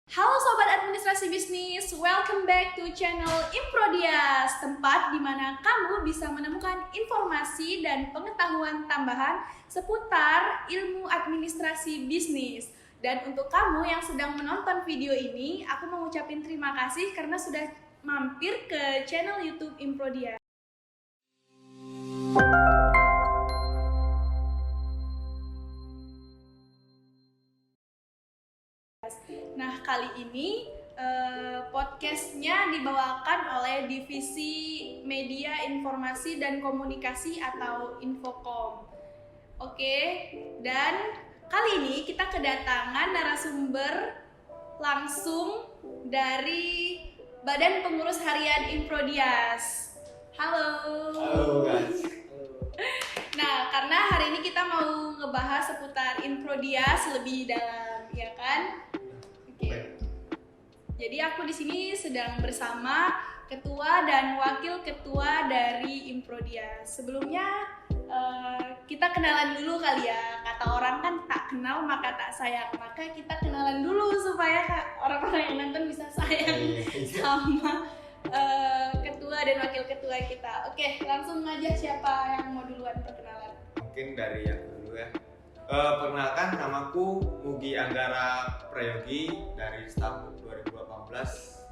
Halo Sobat Administrasi Bisnis, welcome back to channel Improdias, tempat di mana kamu bisa menemukan informasi dan pengetahuan tambahan seputar ilmu administrasi bisnis. Dan untuk kamu yang sedang menonton video ini, aku mau ngucapin terima kasih karena sudah mampir ke channel YouTube Improdias. Nah, kali ini podcastnya dibawakan oleh Divisi Media Informasi dan Komunikasi atau Infocom. Oke, dan kali ini kita kedatangan narasumber langsung dari Badan Pengurus Harian Improdias. Halo. Halo guys. Nah, karena hari ini kita mau ngebahas seputar Improdias lebih dalam, ya kan? Jadi aku di sini sedang bersama ketua dan wakil ketua dari Improdias. Sebelumnya kita kenalan dulu kali ya. Kata orang kan tak kenal maka tak sayang. Maka kita kenalan dulu supaya orang-orang yang nonton bisa sayang sama ketua dan wakil ketua kita. Oke, langsung aja siapa yang mau duluan perkenalan? Mungkin dari aku dulu ya. Perkenalkan, namaku Mugi Anggara Prayogi dari Stambul 2018.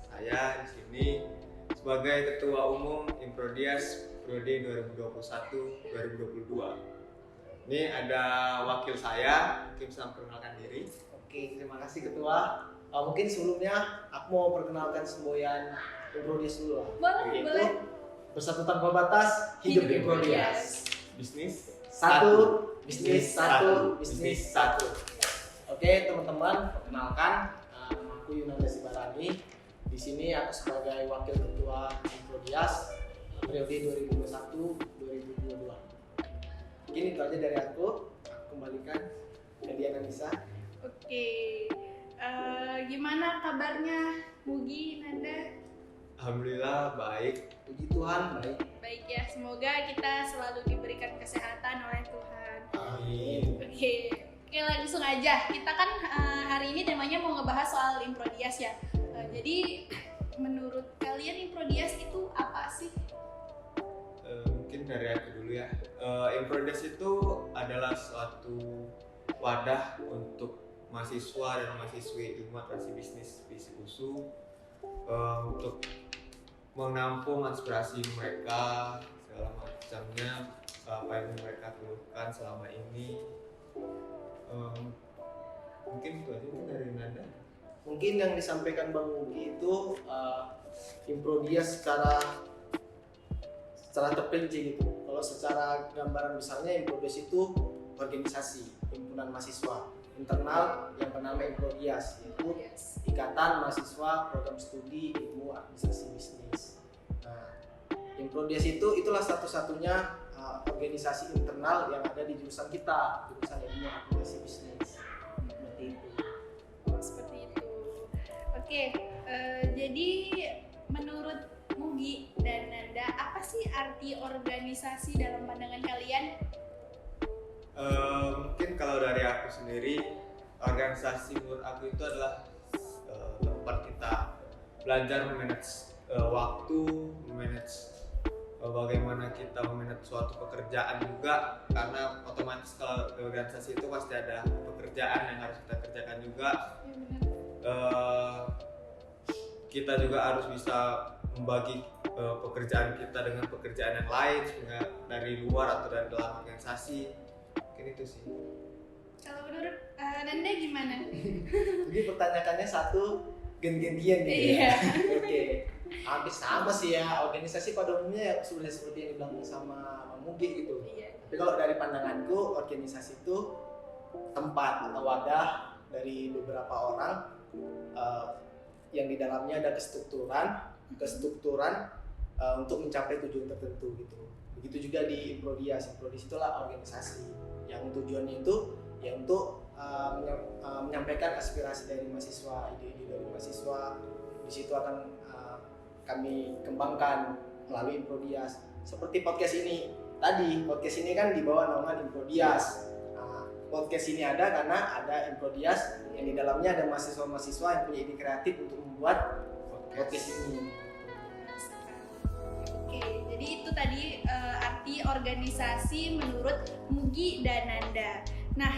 Saya di sini sebagai Ketua Umum Improdias periode 2021-2022. Ini ada wakil saya, mungkin bisa memperkenalkan diri. Oke, terima kasih Ketua. Mungkin sebelumnya aku mau perkenalkan semboyan Improdias dulu. Boleh. Bersatu tanpa batas, hidup Improdias. Bisnis Satu, bisnis satu, satu, bisnis satu. Oke teman-teman, perkenalkan, nama aku Yunanda Sibarani. Di sini aku sebagai wakil ketua Improdias periode 2021-2022. Mungkin itu aja dari aku. Kembalikan ke Diana Nisa. Oke, gimana kabarnya Mugi, Nanda? Alhamdulillah baik. Puji Tuhan, baik. Baik ya, semoga kita selalu diberikan kesehatan oleh Tuhan. Amin. Oke, langsung aja. Kita kan hari ini temanya mau ngebahas soal Improdias ya. Jadi menurut kalian Improdias itu apa sih? Mungkin dari aku dulu ya. Improdias itu adalah suatu wadah untuk mahasiswa dan mahasiswi ilmu administrasi bisnis USU untuk menampung aspirasi mereka segala macamnya, apa yang mereka keluhkan selama ini. Mungkin itu aja dari Nanda. Mungkin yang disampaikan Bang Mugi itu Improdias secara terperinci gitu. Kalau secara gambaran besarnya Improdias itu organisasi himpunan mahasiswa internal yang bernama Improdias, yaitu Ikatan Mahasiswa Program Studi Ilmu Administrasi Bisnis. Nah, Improdias itulah satu-satunya organisasi internal yang ada di jurusan kita, jurusan Ilmu Administrasi Bisnis. Seperti itu. Seperti itu. Oke, jadi menurut Mugi dan Nanda, apa sih arti organisasi dalam pandangan kalian? Mungkin kalau dari aku sendiri, organisasi menurut aku itu adalah tempat kita belajar memanage waktu, memanage bagaimana kita memanage suatu pekerjaan juga, karena otomatis kalau di organisasi itu pasti ada pekerjaan yang harus kita kerjakan juga. Kita juga harus bisa membagi pekerjaan kita dengan pekerjaan yang lain, sehingga dari luar atau dari dalam organisasi. Mungkin itu sih. Kalau menurut Nanda gimana? Jadi pertanyaannya satu gen-gentian gitu Iya. ya. Oke. Hampir sama sih ya, organisasi pada umumnya ya sudah seperti yang dibilang sama Bang Mugi gitu. Iya. Tapi kalau dari pandanganku, organisasi itu tempat atau wadah dari beberapa orang yang di dalamnya ada kestrukturan untuk mencapai tujuan tertentu gitu. Begitu juga di Improdias. Improdias itulah organisasi yang tujuannya itu ya untuk menyampaikan aspirasi dari mahasiswa, ide-ide dari mahasiswa. Di situ akan kami kembangkan melalui Improdias. Seperti podcast ini tadi, podcast ini kan dibawa naungan Improdias. Nah, podcast ini ada karena ada Improdias yang di dalamnya ada mahasiswa-mahasiswa yang punya ide kreatif untuk membuat podcast ini. Oke, jadi itu tadi arti organisasi menurut Mugi dan Nanda. Nah,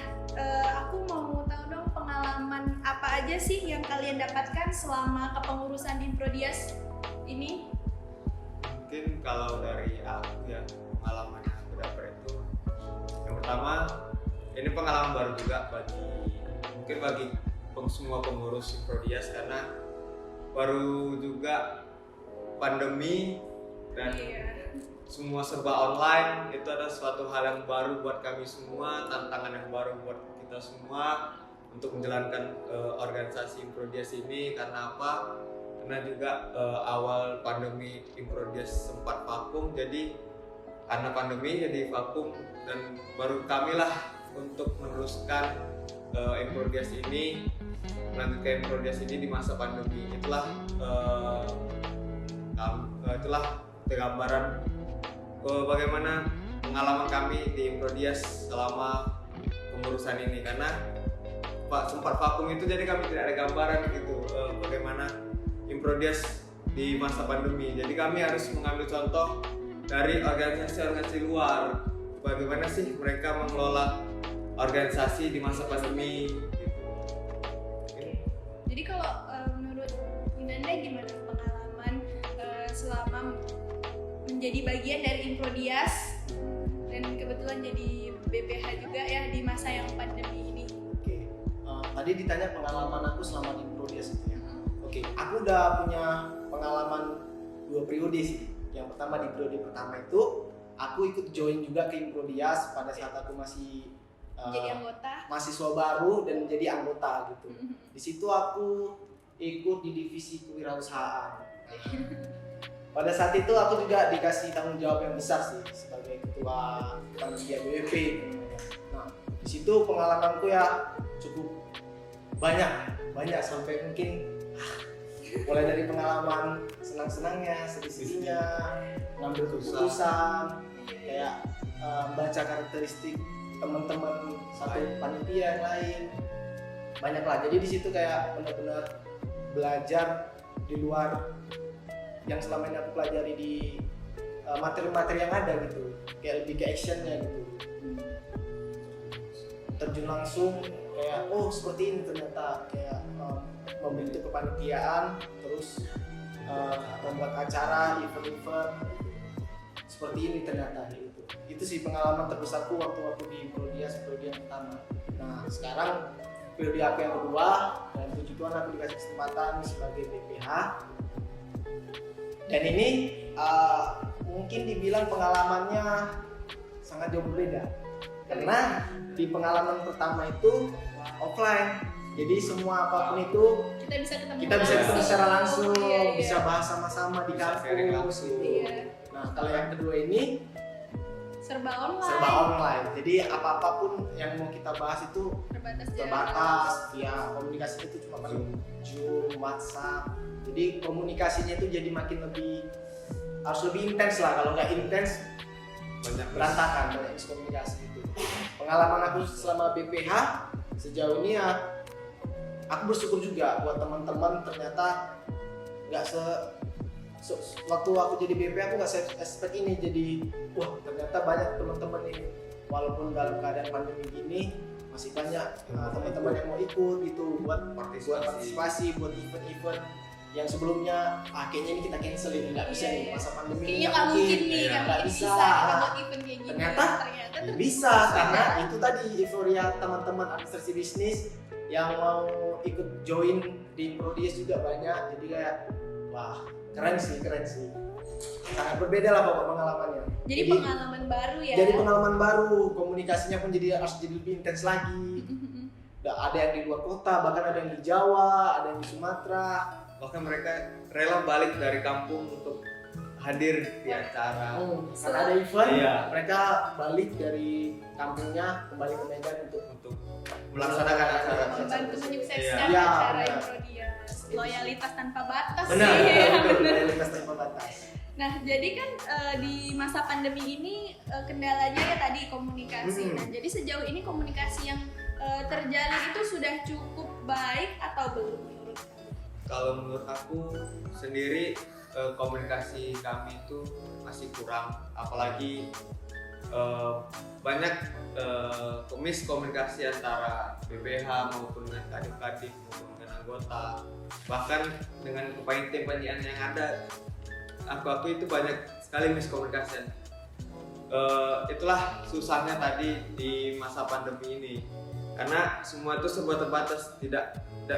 aku mau tahu dong pengalaman apa aja sih yang kalian dapatkan selama kepengurusan di Improdias ini? Mungkin kalau dari aku ya, pengalaman yang aku dapat itu yang pertama, ini pengalaman baru juga bagi semua pengurus Improdias karena baru juga pandemi dan semua serba online. Itu adalah suatu hal yang baru buat kami semua, tantangan yang baru buat kita semua untuk menjalankan organisasi Improdias ini. Karena apa? Karena juga awal pandemi Improdias sempat vakum, jadi karena pandemi jadi vakum dan baru kamilah untuk meneruskan Improdias ini, melanjutkan Improdias ini di masa pandemi. Itulah gambaran bagaimana pengalaman kami di Improdias selama pengurusan ini. Karena sempat vakum itu, jadi kami tidak ada gambaran gitu bagaimana Improdias di masa pandemi. Jadi kami harus mengambil contoh dari organisasi-organisasi luar, bagaimana sih mereka mengelola organisasi di masa pandemi gitu. Jadi kalau menurut Nanda gimana pengalaman selama menjadi bagian dari Improdias dan kebetulan jadi BPH juga ya di masa yang pandemi ini? Oke, tadi ditanya pengalaman aku selama di Improdias itu ya. Oke, aku udah punya pengalaman 2 periode sih. Yang pertama, di periode pertama itu aku ikut join juga ke Improdias pada saat aku masih Jadi anggota? mahasiswa baru dan menjadi anggota gitu. Di situ aku ikut di divisi kewirausahaan. Pada saat itu aku juga dikasih tanggung jawab yang besar sih sebagai ketua panitia BWP. Nah, di situ pengalamanku ya cukup banyak sampai mungkin mulai dari pengalaman senang-senangnya, sedih-sedihnya, ngambil keputusan, kayak baca karakteristik teman-teman satu panitia yang lain, banyak lah. Jadi di situ kayak benar-benar belajar di luar yang selama ini aku pelajari di materi-materi yang ada gitu, kayak lebih ke actionnya gitu, terjun langsung kayak oh seperti ini ternyata, kayak membentuk kepanitiaan, terus membuat acara, event-event seperti ini ternyata gitu. Itu sih pengalaman terbesarku waktu aku di Improdias periode yang pertama. Nah sekarang periode aku yang kedua, dan puji Tuhan aku dikasih kesempatan sebagai BPH. Dan ini mungkin dibilang pengalamannya sangat jauh berbeda. Karena di pengalaman pertama itu offline. Jadi semua apapun itu kita bisa ketemu secara langsung, bisa bahas sama-sama di kampus. Nah kalau yang kedua ini serba online. Jadi apapun yang mau kita bahas itu terbatas. Ya komunikasinya itu cuma paling Zoom, WhatsApp. Jadi komunikasinya itu jadi makin harus lebih intens lah. Kalau nggak intens berantakan, banyak miskomunikasi itu. Pengalaman aku selama BPH sejauh ini ya, aku bersyukur juga buat teman-teman. Ternyata nggak waktu aku jadi BP aku nggak expect ini, jadi wah ternyata banyak teman-teman ini walaupun dalam keadaan pandemi gini masih banyak teman-teman yang mau ikut gitu buat partisipasi, buat event-event yang sebelumnya kayaknya ini kita cancel ini nggak bisa nih masa pandemi ini nggak mungkin nih nggak bisa buat event kayak gini. Ternyata bisa karena itu tadi euforia teman-teman administrasi bisnis yang mau ikut join di Improdias juga banyak. Jadi kayak wah keren sih sangat berbeda lah pokok pengalamannya. Jadi pengalaman baru ya. Jadi pengalaman baru, komunikasinya pun harus jadi lebih intens lagi. Ada yang di luar kota, bahkan ada yang di Jawa, ada yang di Sumatera. Bahkan mereka rela balik dari kampung untuk hadir di acara. Karena ada event, mereka balik dari kampungnya kembali ke Medan untuk melaksanakan acara. Membantu menyukseskan acara Improdias. Loyalitas tanpa batas. Benar. Loyalitas tanpa batas. Nah, jadi kan di masa pandemi ini kendalanya ya tadi komunikasi. Nah, jadi sejauh ini komunikasi yang terjalin itu sudah cukup baik atau belum menurut kamu? Kalau menurut aku sendiri komunikasi kami itu masih kurang, apalagi banyak miskomunikasi antara BPH maupun dengan kadif-kadif maupun dengan anggota, bahkan dengan kepanitiaan yang ada. Aku itu banyak sekali miskomunikasi. Itulah susahnya tadi di masa pandemi ini, karena semua itu serba terbatas, tidak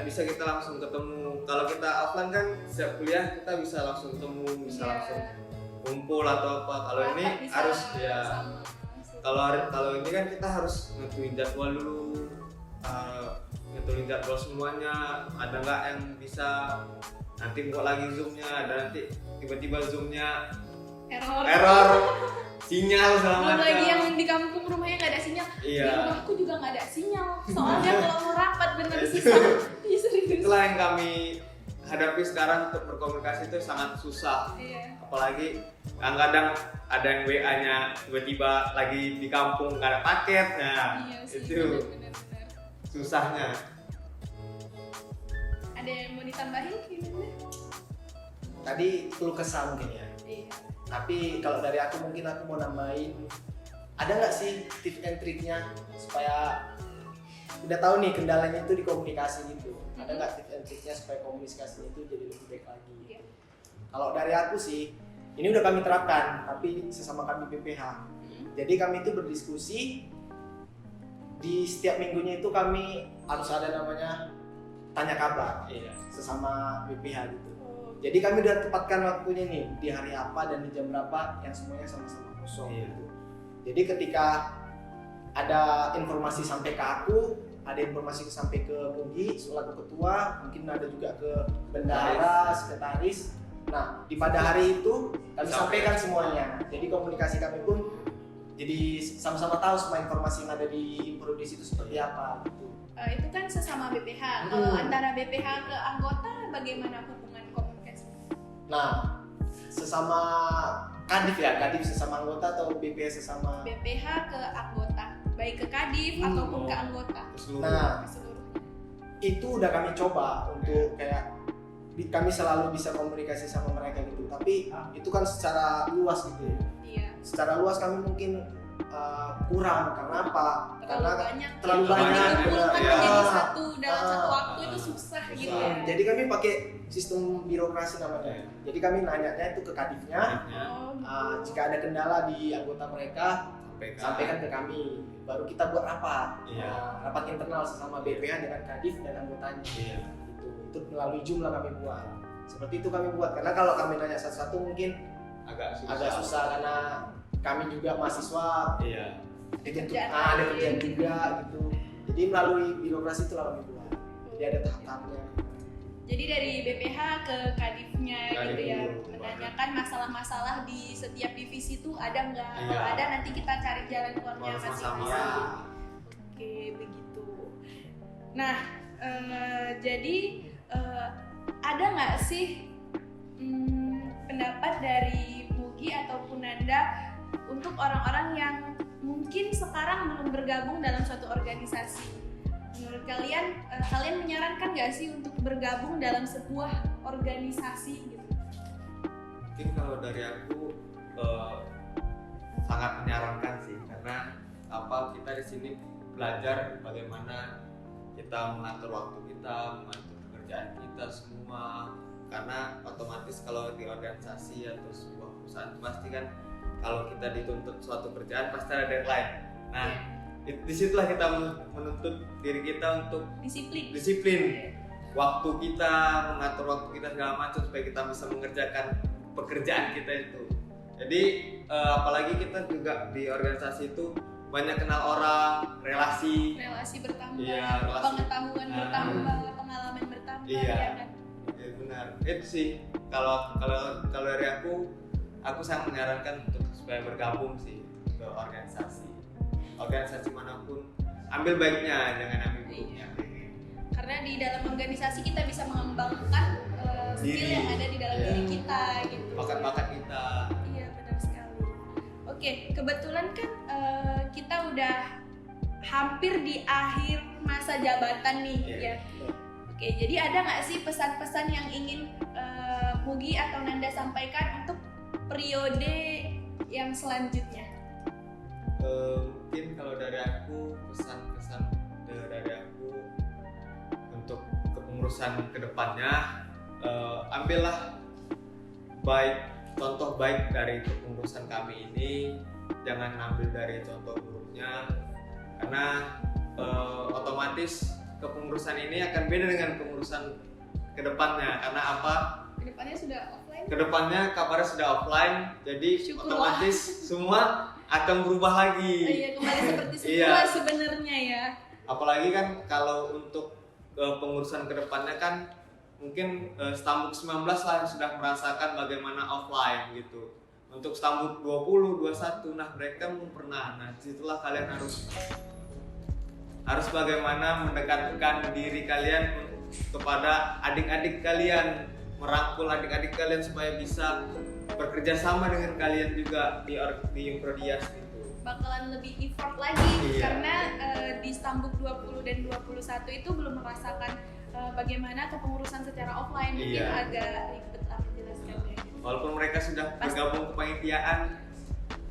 bisa kita langsung ketemu. Kalau kita offline kan setiap kuliah kita bisa langsung ketemu, bisa langsung kumpul atau apa. Kalau ini harus ya, kalau ini kan kita harus nentuin jadwal dulu, nentuin jadwal semuanya. Ada nggak yang bisa nanti buka lagi zoomnya, ada nanti tiba-tiba zoomnya error sinyal segala macam. Lagi yang di kampung rumahnya nggak ada sinyal, iya. Di rumahku juga nggak ada sinyal, soalnya kalau mau rapat bener susah. Itulah yang kami hadapi sekarang, untuk berkomunikasi itu sangat susah. Iya. Apalagi kadang-kadang ada yang WA-nya tiba-tiba lagi di kampung nggak ada paket, nah Iya sih, itu bener. susahnya. Ada yang mau ditambahin gimana? Tadi keluh kesah mungkin ya. Iya. Tapi kalau dari aku mungkin aku mau nambahin, ada nggak sih tips and triknya supaya udah tahu nih kendalanya itu di komunikasi gitu. Ada nggak tips and triknya supaya komunikasinya itu jadi lebih baik lagi? Iya. Kalau dari aku sih, ini udah kami terapkan, tapi sesama kami BPH. Jadi kami itu berdiskusi, di setiap minggunya itu kami harus ada namanya tanya kabar, sesama BPH gitu. Jadi kami udah tepatkan waktunya nih, di hari apa dan di jam berapa yang semuanya sama-sama kosong gitu. Jadi ketika ada informasi sampai ke aku, ada informasi sampai ke Mugi selaku ketua, mungkin ada juga ke bendahara, sekretaris. Nah, di pada hari itu kami sampaikan semuanya. Jadi komunikasi kami pun jadi sama-sama tahu semua informasi yang ada di Improdis itu seperti apa gitu. Itu kan sesama BPH. Kalau antara BPH ke anggota bagaimana hubungan komunikasi? Nah, sesama kadif ya, kadif sesama anggota atau BPH sesama? BPH ke anggota, baik ke kadif ataupun ke anggota. Nah, Keseluruhnya. itu udah kami coba untuk kayak kami selalu bisa komunikasi sama mereka gitu. Tapi itu kan secara luas gitu ya. Iya. Secara luas kami mungkin kurang, karena apa? Karena terlalu banyak dikumpulkan ya. menjadi satu dalam satu waktu itu susah gitu ya. Jadi kami pakai sistem birokrasi namanya. Jadi kami nanyanya itu ke kadifnya. Jika ada kendala di anggota mereka, sampaikan ke kami. Baru kita buat rapat. Rapat internal sesama BPH dengan kadif dan anggotanya. Gitu. Itu melalui jumlah kami buat. Seperti itu kami buat. Karena kalau kami nanya satu-satu mungkin agak susah karena kami juga mahasiswa. Ada kerjaan juga gitu. Jadi melalui birokrasi itulah kami buat. Jadi ada tahap-tahapnya. Jadi dari BPH ke kadifnya gitu ya, menanyakan masalah-masalah di setiap divisi itu ada nggak? Kalau ada nanti kita cari jalan keluarnya masing-masing. Oke, begitu. Nah, jadi ada nggak sih pendapat dari Mugi ataupun Nanda untuk orang-orang yang mungkin sekarang belum bergabung dalam suatu organisasi? Menurut kalian, kalian menyarankan nggak sih untuk bergabung dalam sebuah organisasi gitu? Mungkin kalau dari aku sangat menyarankan sih, karena kita di sini belajar bagaimana kita mengatur waktu kita, mengatur pekerjaan kita semua. Karena otomatis kalau di organisasi atau sebuah perusahaan pasti kan kalau kita dituntut suatu kerjaan pasti ada deadline. Nah, disitulah kita menuntut diri kita untuk disiplin. Waktu kita, mengatur waktu kita segala macam supaya kita bisa mengerjakan pekerjaan kita itu. Jadi apalagi kita juga di organisasi itu banyak kenal orang, relasi bertambah, relasi. pengetahuan bertambah, pengalaman bertambah. Iya. Ya kan? Ya, benar. Itu sih kalau dari aku sangat menyarankan untuk supaya bergabung sih ke organisasi manapun, ambil baiknya, jangan ambil buruknya. Karena di dalam organisasi kita bisa mengembangkan skill yang ada di dalam Iya. diri kita gitu. bakat-bakat kita. Iya benar sekali. Oke, kebetulan kan kita udah hampir di akhir masa jabatan nih Iya. ya. Oke, jadi ada nggak sih pesan-pesan yang ingin Mugi atau Nanda sampaikan untuk periode yang selanjutnya? Mungkin kalau dari aku pesan-pesan dari aku untuk kepengurusan kedepannya, ambillah contoh baik dari kepengurusan kami ini, jangan ambil dari contoh buruknya, karena otomatis kepengurusan ini akan beda dengan kepengurusan kedepannya. Karena apa? Kedepannya sudah offline. Kedepannya kabarnya sudah offline, jadi Syukurlah. otomatis semua akan berubah lagi. Iya, kembali seperti Iya. semula sebenarnya ya. Apalagi kan kalau untuk pengurusan kedepannya kan mungkin Stambuk 19 lah yang sudah merasakan bagaimana offline gitu. Untuk Stambuk 20, 21, nah mereka belum pernah. Nah disitulah kalian harus bagaimana mendekatkan diri kalian kepada adik-adik kalian, merangkul adik-adik kalian supaya bisa bekerja sama dengan kalian juga di Improdias gitu. Bakalan lebih effort lagi. Iya. Karena di Stambuk 20 dan 21 itu belum merasakan bagaimana kepengurusan secara offline. Mungkin Iya. agak ribet lah menjelaskannya. Walaupun mereka sudah Pasti. bergabung ke panitiaan,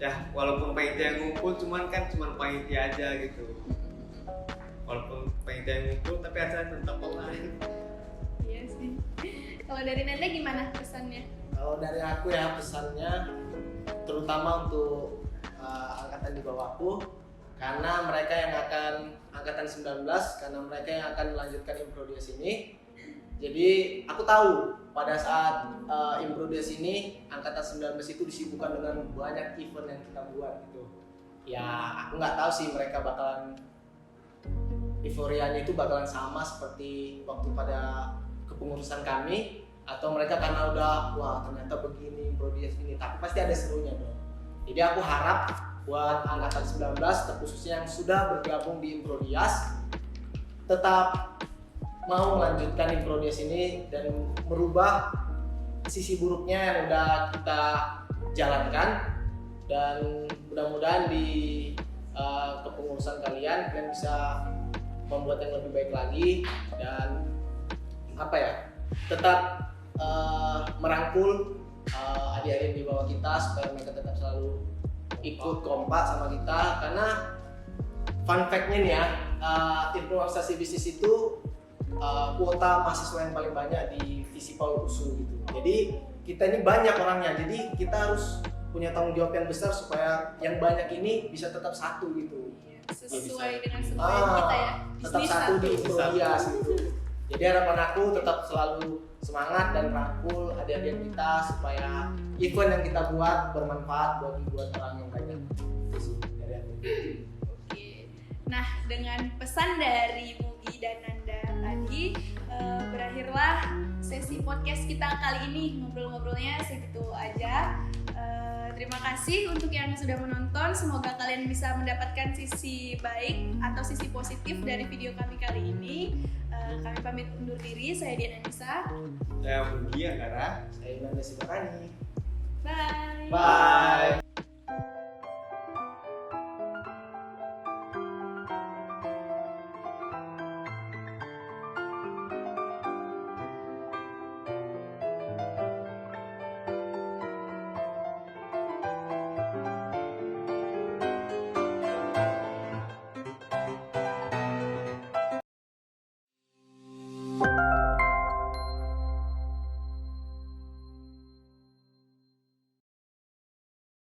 ya walaupun panitia ngumpul cuman panitia aja gitu. Walaupun panitia ngumpul tapi acara tetap online. Iya sih. Kalau dari Nanda gimana pesannya? Kalau dari aku ya pesannya terutama untuk angkatan di bawahku, karena mereka yang akan angkatan 19, karena mereka yang akan melanjutkan Improdias ini. Jadi aku tahu pada saat Improdias ini angkatan 19 itu disibukkan dengan banyak event yang kita buat gitu. Ya aku nggak tahu sih mereka bakalan euforianya itu bakalan sama seperti waktu pada kepengurusan kami, atau mereka karena udah wah ternyata begini Improdias ini, tapi pasti ada serunya dong. Jadi aku harap buat angkatan 19 terkhususnya yang sudah bergabung di Improdias tetap mau melanjutkan Improdias ini dan merubah sisi buruknya yang udah kita jalankan, dan mudah-mudahan di kepengurusan kalian bisa membuat yang lebih baik lagi dan tetap merangkul adik-adik di bawah kita supaya mereka tetap selalu ikut kompak sama kita. Karena fun fact-nya nih ya, improvisasi bisnis itu kuota mahasiswa yang paling banyak di Visipol USU gitu. Jadi kita ini banyak orangnya, jadi kita harus punya tanggung jawab yang besar supaya yang banyak ini bisa tetap satu gitu. Sesuai dengan semboyan kita ya. Tetap Bisnis satu di Improdias gitu. Jadi harapan aku tetap selalu semangat dan rangkul adik-adik kita supaya event yang kita buat bermanfaat buat orang yang banyak. Itu sih dari aku. Oke. Nah, dengan pesan dari Mugi dan Nanda tadi, berakhirlah sesi podcast kita kali ini. Ngobrol-ngobrolnya segitu aja. Terima kasih untuk yang sudah menonton. Semoga kalian bisa mendapatkan sisi baik atau sisi positif dari video kami kali ini. Kami pamit undur diri. Saya Diana Nisa. Saya Mugi Anggara. Saya Nanda Sibarani. Bye. Bye.